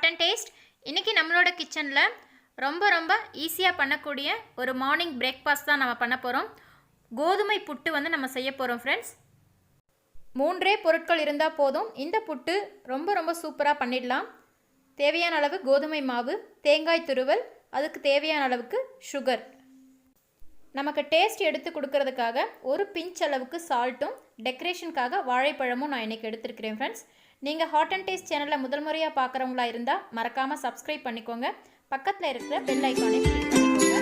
Hot and taste. இன்றைக்கி நம்மளோட கிச்சனில் ரொம்ப ஈஸியாக பண்ணக்கூடிய ஒரு மார்னிங் பிரேக்ஃபாஸ்ட் தான் நம்ம பண்ண போகிறோம். கோதுமை புட்டு வந்து நம்ம செய்ய போகிறோம் ஃப்ரெண்ட்ஸ். 3 பொருட்கள் இருந்தால் போதும். இந்த புட்டு ரொம்ப சூப்பராக பண்ணிடலாம். தேவையான அளவு கோதுமை மாவு, தேங்காய் துருவல், அதுக்கு தேவையான அளவுக்கு சுகர். நமக்கு டேஸ்ட் எடுத்து கொடுக்கறதுக்காக ஒரு பிஞ்ச் அளவுக்கு சால்ட்டும், டெக்கரேஷனுக்காக வாழைப்பழமும் நான் இன்றைக்கி எடுத்துருக்கிறேன் ஃப்ரெண்ட்ஸ். நீங்கள் ஹாட் அண்ட் டேஸ்ட் சேனலில் முதல் முறையாக பார்க்குறவங்களா இருந்தால் மறக்காமல் சப்ஸ்கிரைப் பண்ணிக்கோங்க. பக்கத்தில் இருக்கிற பெல் ஐக்கானை கிளிக் பண்ணிக்கோங்க.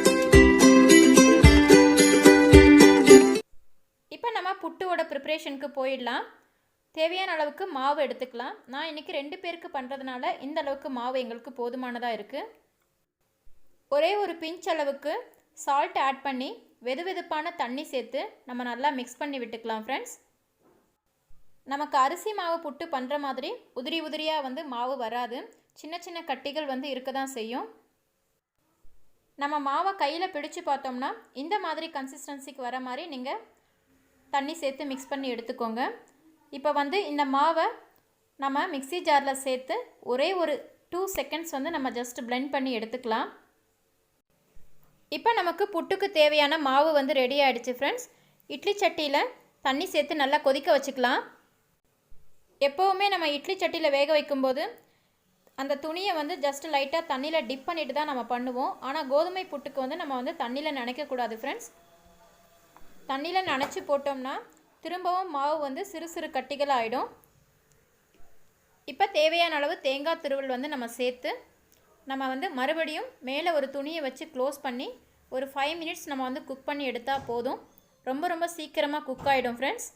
இப்போ நம்ம புட்டுவோட ப்ரிப்ரேஷனுக்கு போயிடலாம். தேவையான அளவுக்கு மாவு எடுத்துக்கலாம். நான் இன்றைக்கி 2 பேருக்கு பண்ணுறதுனால இந்த அளவுக்கு மாவு எங்களுக்கு போதுமானதாக இருக்குது. ஒரே ஒரு பிஞ்ச் அளவுக்கு சால்ட் ஆட் பண்ணி வெதுவெதுப்பான தண்ணி சேர்த்து நம்ம நல்லா மிக்ஸ் பண்ணி விட்டுக்கலாம் ஃப்ரெண்ட்ஸ். நமக்கு அரிசி மாவு புட்டு பண்ணுற மாதிரி உதிரியாக வந்து மாவு வராது. சின்ன கட்டிகள் வந்து இருக்க தான் செய்யும். நம்ம மாவை கையில் பிடிச்சு பார்த்தோம்னா இந்த மாதிரி கன்சிஸ்டன்சிக்கு வர மாதிரி நீங்கள் தண்ணி சேர்த்து மிக்ஸ் பண்ணி எடுத்துக்கோங்க. இப்போ வந்து இந்த மாவை நம்ம மிக்ஸி ஜாரில் சேர்த்து ஒரே ஒரு 2 செகண்ட்ஸ் வந்து நம்ம ஜஸ்ட் பிளெண்ட் பண்ணி எடுத்துக்கலாம். இப்போ நமக்கு புட்டுக்கு தேவையான மாவு வந்து ரெடி ஆகிடுச்சு ஃப்ரெண்ட்ஸ். இட்லி சட்டியில் தண்ணி சேர்த்து நல்லா கொதிக்க வச்சுக்கலாம். எப்போவுமே நம்ம இட்லி சட்டியில் வேக வைக்கும்போது அந்த துணியை வந்து ஜஸ்ட் லைட்டாக தண்ணியில் டிப் பண்ணிட்டு தான் நம்ம பண்ணுவோம். ஆனால் கோதுமை புட்டுக்கு வந்து நம்ம வந்து தண்ணியில் நனைக்கக்கூடாது ஃப்ரெண்ட்ஸ். தண்ணியில் நனைச்சி போட்டோம்னா திரும்பவும் மாவு வந்து சிறு கட்டிகள் ஆகிடும். இப்போ தேவையான அளவு தேங்காய் துருவல் வந்து நம்ம சேர்த்து நம்ம வந்து மறுபடியும் மேலே ஒரு துணியை வச்சு க்ளோஸ் பண்ணி ஒரு 5 மினிட்ஸ் நம்ம வந்து குக் பண்ணி எடுத்தால் போதும். ரொம்ப சீக்கிரமாக குக் ஆகிடும் ஃப்ரெண்ட்ஸ்.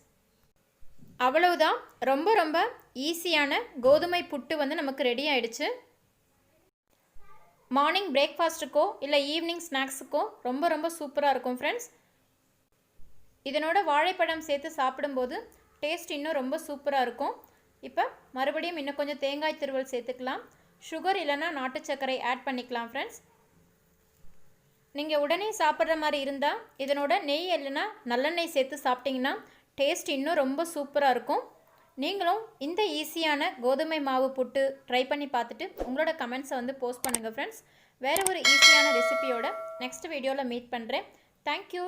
அவ்வளவுதான். ரொம்ப ஈஸியான கோதுமை புட்டு வந்து நமக்கு ரெடி ஆகிடுச்சு. மார்னிங் பிரேக்ஃபாஸ்ட்டுக்கோ இல்லை ஈவினிங் ஸ்நாக்ஸுக்கோ ரொம்ப சூப்பராக இருக்கும் ஃப்ரெண்ட்ஸ். இதனோட வாழைப்பழம் சேர்த்து சாப்பிடும்போது டேஸ்ட் இன்னும் ரொம்ப சூப்பராக இருக்கும். இப்போ மறுபடியும் இன்னும் கொஞ்சம் தேங்காய் துருவல் சேர்த்துக்கலாம். சுகர் இல்லைன்னா நாட்டு சர்க்கரை ஆட் பண்ணிக்கலாம் ஃப்ரெண்ட்ஸ். நீங்கள் உடனே சாப்பிட்ற மாதிரி இருந்தால் இதனோட நெய் இல்லைன்னா நல்லெண்ணெய் சேர்த்து சாப்பிட்டிங்கன்னா டேஸ்ட் இன்னும் ரொம்ப சூப்பராக இருக்கும். நீங்களும் இந்த ஈஸியான கோதுமை மாவு புட்டு ட்ரை பண்ணி பார்த்துட்டு உங்களோட கமெண்ட்ஸை வந்து போஸ்ட் பண்ணுங்கள் ஃப்ரெண்ட்ஸ். வேறு ஒரு ஈஸியான ரெசிபியோட நெக்ஸ்ட் வீடியோவில் மீட் பண்ணுறேன். தேங்க்யூ.